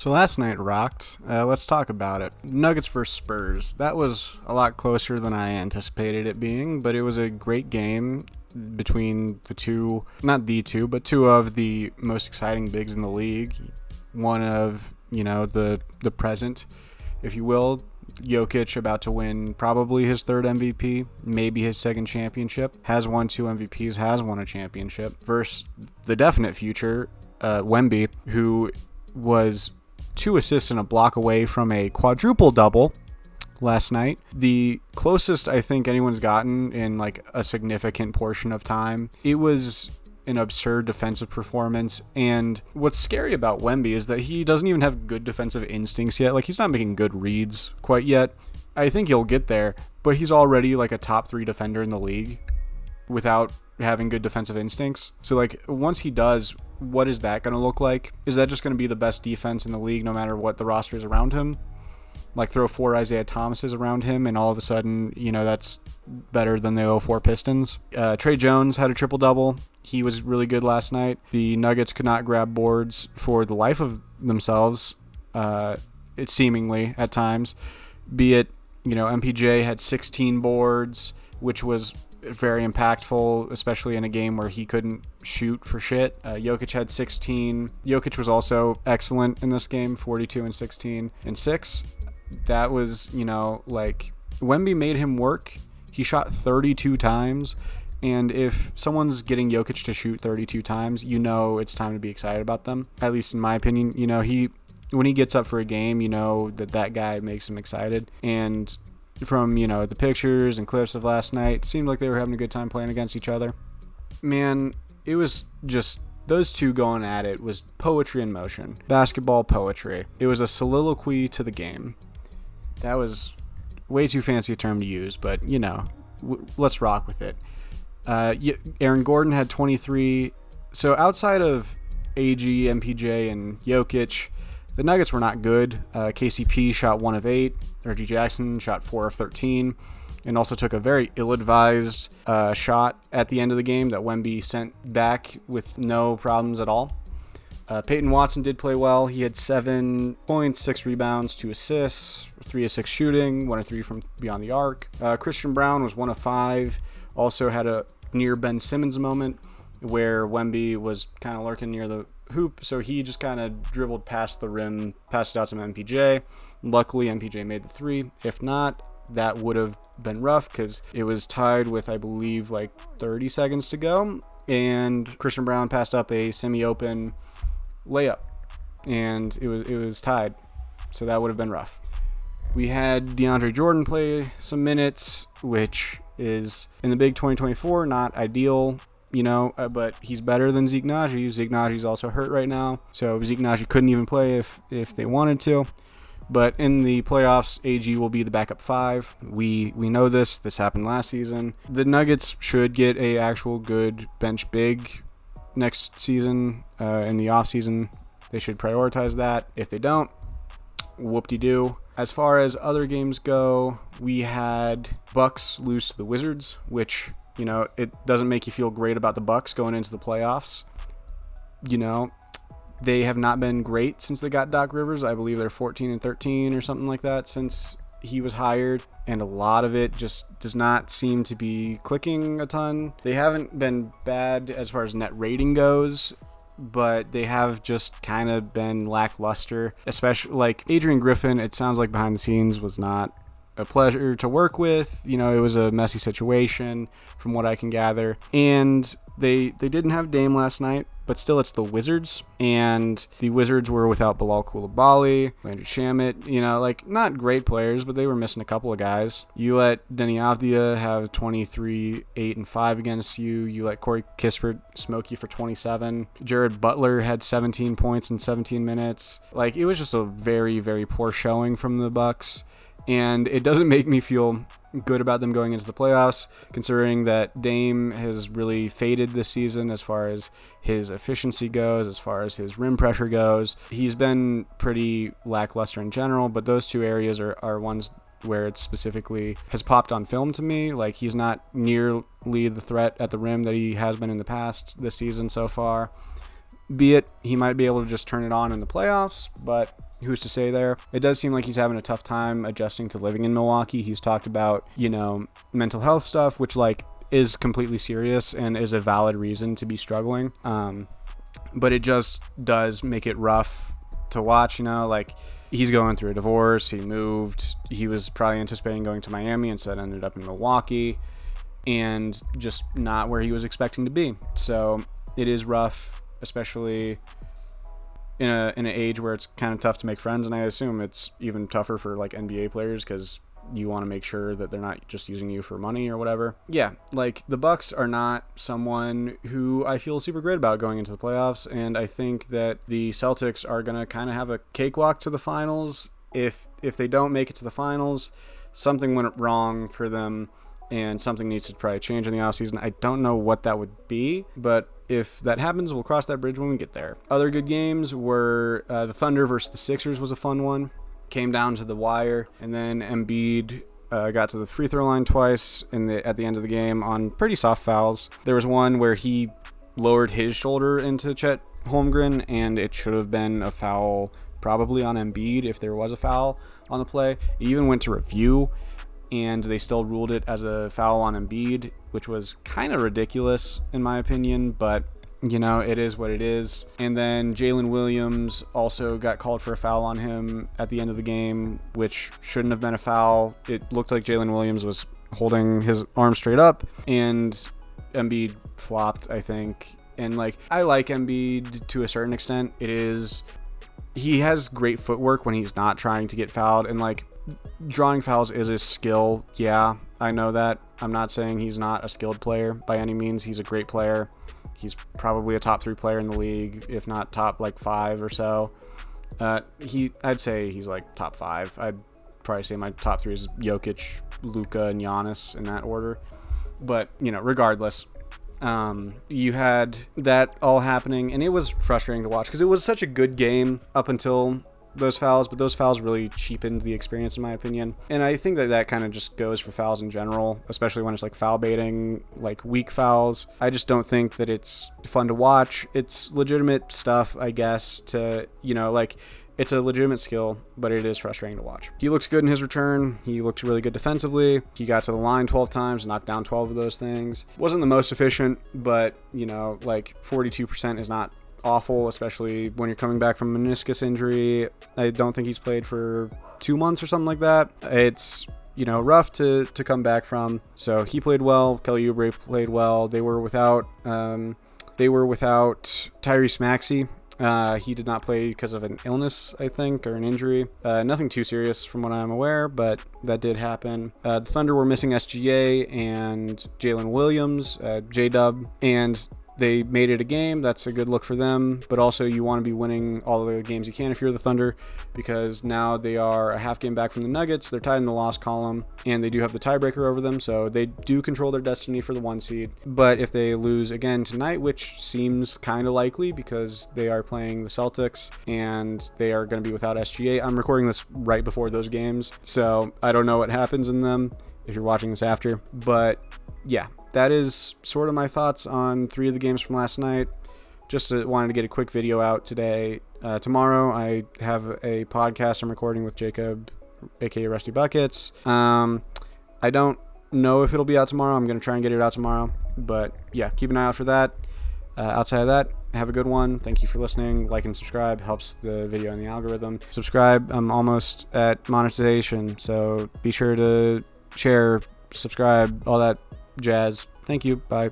So last night rocked. Let's talk about it. Nuggets versus Spurs. That was a lot closer than I anticipated it being, but it was a great game between the two, not the two, but two of the most exciting bigs in the league. One of, the present, if you will. Jokic about to win probably his third MVP, maybe his second championship. Has won two MVPs, has won a championship. Versus the definite future, Wemby, who was 2 assists and a block away from a quadruple double last night. The closest I think anyone's gotten in like a significant portion of time. It was an absurd defensive performance, and what's scary about Wemby is that he doesn't even have good defensive instincts yet. Like, he's not making good reads quite yet. I think he'll get there, but he's already like a top 3 defender in the league without having good defensive instincts. So like, once he does, what is that going to look like? Is that just going to be the best defense in the league no matter what the roster is around him? Like, throw 4 Isaiah Thomases around him and all of a sudden, that's better than the 0-4 Pistons. Trey Jones had a triple-double. He was really good last night. The Nuggets could not grab boards for the life of themselves, it seemingly at times. Be it, MPJ had 16 boards, which was very impactful, especially in a game where he couldn't shoot for shit. Jokic had 16. Jokic was also excellent in this game, 42 and 16 and 6. That was, Wemby made him work. He shot 32 times. And if someone's getting Jokic to shoot 32 times, it's time to be excited about them. At least in my opinion, when he gets up for a game, that guy makes him excited. And from, the pictures and clips of last night, it seemed like they were having a good time playing against each other. Man, it was just, those two going at it was poetry in motion. Basketball poetry. It was a soliloquy to the game. That was way too fancy a term to use, but, let's rock with it. Aaron Gordon had 23. So outside of AG, MPJ, and Jokic, the Nuggets were not good. KCP shot 1 of 8. Reggie Jackson shot 4 of 13. And also took a very ill-advised shot at the end of the game that Wemby sent back with no problems at all. Peyton Watson did play well. He had 7 points, 6 rebounds, 2 assists, 3 of 6 shooting, 1 of 3 from beyond the arc. Christian Brown was 1 of 5. Also had a near Ben Simmons moment where Wemby was kind of lurking near the hoop, so he just kind of dribbled past the rim, passed it out to MPJ. Luckily, MPJ made the 3. If not, that would have been rough because it was tied with, I believe, like 30 seconds to go, and Christian Brown passed up a semi-open layup, and it was tied, so that would have been rough. We had DeAndre Jordan play some minutes, which is in the big 2024 not ideal, but he's better than Zeke Nnaji. Zeke Nnaji's also hurt right now, so Zeke Nnaji couldn't even play if they wanted to. But in the playoffs, AG will be the backup 5. We know this. This happened last season. The Nuggets should get a actual good bench big next season. In the offseason, they should prioritize that. If they don't, whoop-de-doo. As far as other games go, we had Bucks lose to the Wizards, which, it doesn't make you feel great about the Bucks going into the playoffs. They have not been great since they got Doc Rivers. I believe they're 14 and 13 or something like that since he was hired, and a lot of it just does not seem to be clicking a ton. They haven't been bad as far as net rating goes, but they have just kind of been lackluster, especially like Adrian Griffin. It sounds like behind the scenes was not a pleasure to work with. It was a messy situation from what I can gather, and they didn't have Dame last night, but still it's the Wizards, and the Wizards were without Bilal Coulibaly, Landry Shamet, not great players, but they were missing a couple of guys. You let Denny Avdia have 23, 8, and 5 against you. You let Corey Kispert smoke you for 27. Jared Butler had 17 points in 17 minutes. It was just a very, very poor showing from the Bucks, and it doesn't make me feel good about them going into the playoffs, considering that Dame has really faded this season as far as his efficiency goes, as far as his rim pressure goes. He's been pretty lackluster in general, but those two areas are ones where it specifically has popped on film to me. He's not nearly the threat at the rim that he has been in the past this season so far. be it he might be able to just turn it on in the playoffs, but who's to say there? It does seem like he's having a tough time adjusting to living in Milwaukee. He's talked about, mental health stuff, which is completely serious and is a valid reason to be struggling. But it just does make it rough to watch, he's going through a divorce. He moved. He was probably anticipating going to Miami, instead ended up in Milwaukee, and just not where he was expecting to be. So it is rough, especially in an age where it's kind of tough to make friends, and I assume it's even tougher for NBA players because you want to make sure that they're not just using you for money or whatever. Yeah, the Bucks are not someone who I feel super great about going into the playoffs, and I think that the Celtics are going to kind of have a cakewalk to the finals. If they don't make it to the finals, something went wrong for them, and something needs to probably change in the offseason. I don't know what that would be, but if that happens, we'll cross that bridge when we get there. Other good games were the Thunder versus the Sixers was a fun one. Came down to the wire, and then Embiid got to the free throw line twice at the end of the game on pretty soft fouls. There was one where he lowered his shoulder into Chet Holmgren, and it should have been a foul probably on Embiid if there was a foul on the play. It even went to review, and they still ruled it as a foul on Embiid, which was kind of ridiculous in my opinion, but it is what it is. And then Jalen Williams also got called for a foul on him at the end of the game, which shouldn't have been a foul. It looked like Jalen Williams was holding his arm straight up, and Embiid flopped, I think. And I like Embiid to a certain extent. He has great footwork when he's not trying to get fouled, and drawing fouls is a skill. Yeah, I know that. I'm not saying he's not a skilled player by any means. He's a great player. He's probably a top 3 player in the league, if not top 5 or so. I'd say he's top 5. I'd probably say my top 3 is Jokic, Luka, and Giannis in that order. But regardless, you had that all happening, and it was frustrating to watch because it was such a good game up until those fouls, but those fouls really cheapened the experience in my opinion. And I think that kind of just goes for fouls in general, especially when it's foul baiting, weak fouls. I just don't think that it's fun to watch. It's legitimate stuff, I guess, to, it's a legitimate skill, but it is frustrating to watch. He looked good in his return. He looked really good defensively. He got to the line 12 times, knocked down 12 of those things. Wasn't the most efficient, but, 42% is not awful, especially when you're coming back from a meniscus injury. I don't think he's played for 2 months or something like that. It's rough to come back from. So he played well. Kelly Oubre played well. They were without Tyrese Maxey. He did not play because of an illness, I think, or an injury. Nothing too serious from what I'm aware, but that did happen. The Thunder were missing SGA and Jalen Williams, J-Dub, and they made it a game. That's a good look for them, but also you want to be winning all the games you can if you're the Thunder, because now they are a half game back from the Nuggets. They're tied in the loss column, and they do have the tiebreaker over them, so they do control their destiny for the 1 seed. But if they lose again tonight, which seems kind of likely because they are playing the Celtics and they are going to be without SGA. I'm recording this right before those games, so I don't know what happens in them if you're watching this after, but yeah. That is sort of my thoughts on 3 of the games from last night. Just wanted to get a quick video out today. Tomorrow I have a podcast I'm recording with Jacob, aka Rusty Buckets. I don't know if it'll be out tomorrow. I'm going to try and get it out tomorrow. But yeah, keep an eye out for that. Outside of that, have a good one. Thank you for listening. Like and subscribe. Helps the video in the algorithm. Subscribe. I'm almost at monetization, so be sure to share, subscribe, all that jazz. Thank you. Bye.